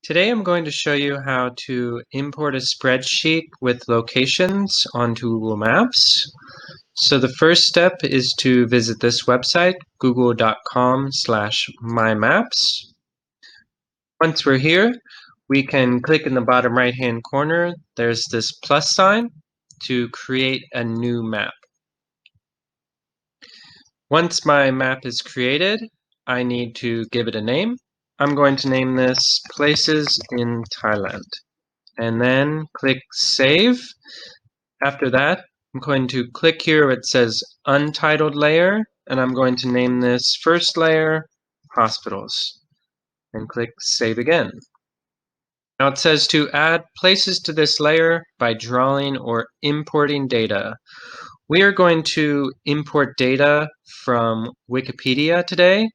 Today I'm going to show you how to import a spreadsheet with locations onto Google Maps. So the first step is to visit this website, google.com/mymaps. Once we're here, we can click in the bottom right-hand corner. There's this plus sign to create a new map. Once my map is created, I need to give it a name. I'm going to name this Places in Thailand. And then click Save. After that, I'm going to click here where it says Untitled Layer, and I'm going to name this first layer Hospitals, and click Save again. Now it says to add places to this layer by drawing or importing data. We are going to import data from Wikipedia today,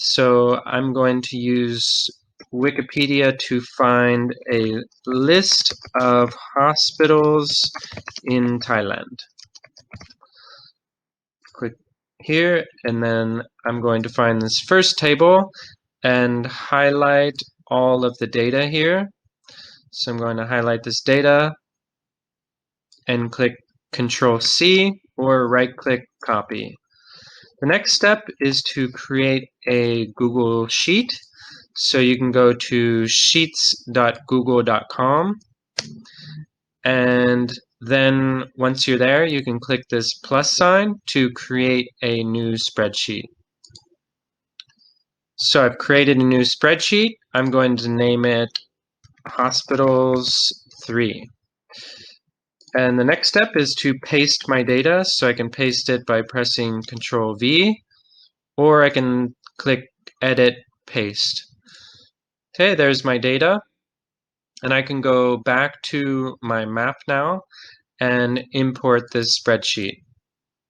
so I'm going to use Wikipedia to find a list of hospitals in Thailand. Click here, and then I'm going to find this first table and highlight all of the data here. So I'm going to highlight this data and click Control C or right click copy. The next step is to create a Google Sheet. So you can go to sheets.google.com, and then once you're there, you can click this plus sign to create a new spreadsheet. So I've created a new spreadsheet. I'm going to name it Hospitals 3. And the next step is to paste my data. So I can paste it by pressing Control V, or I can click Edit, Paste. Okay, there's my data. And I can go back to my map now and import this spreadsheet.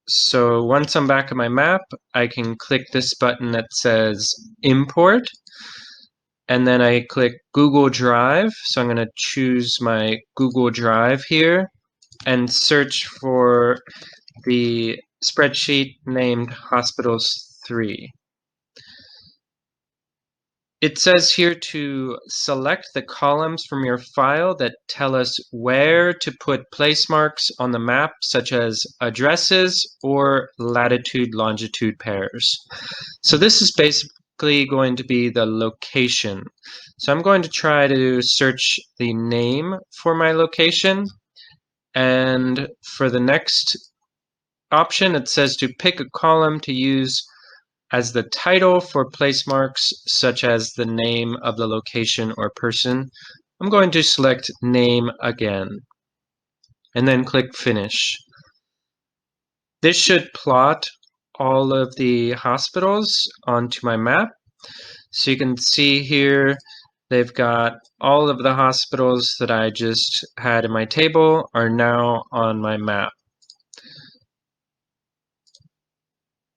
So once I'm back at my map, I can click this button that says Import. And then I click Google Drive. So I'm going to choose my Google Drive here and search for the spreadsheet named Hospitals 3. It says here to select the columns from your file that tell us where to put place marks on the map, such as addresses or latitude-longitude pairs. So this is basically going to be the location. So I'm going to try to search the name for my location. And for the next option, it says to pick a column to use as the title for place marks, such as the name of the location or person. I'm going to select name again, and then click Finish. This should plot all of the hospitals onto my map. So you can see here, they've got all of the hospitals that I just had in my table are now on my map.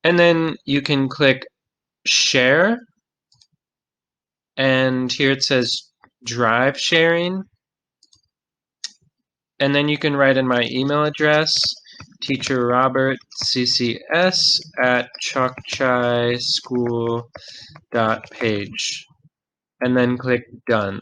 And then you can click Share, and here it says Drive Sharing. And then you can write in my email address, teacherrobertccs@chokchaischool.page, and then click Done.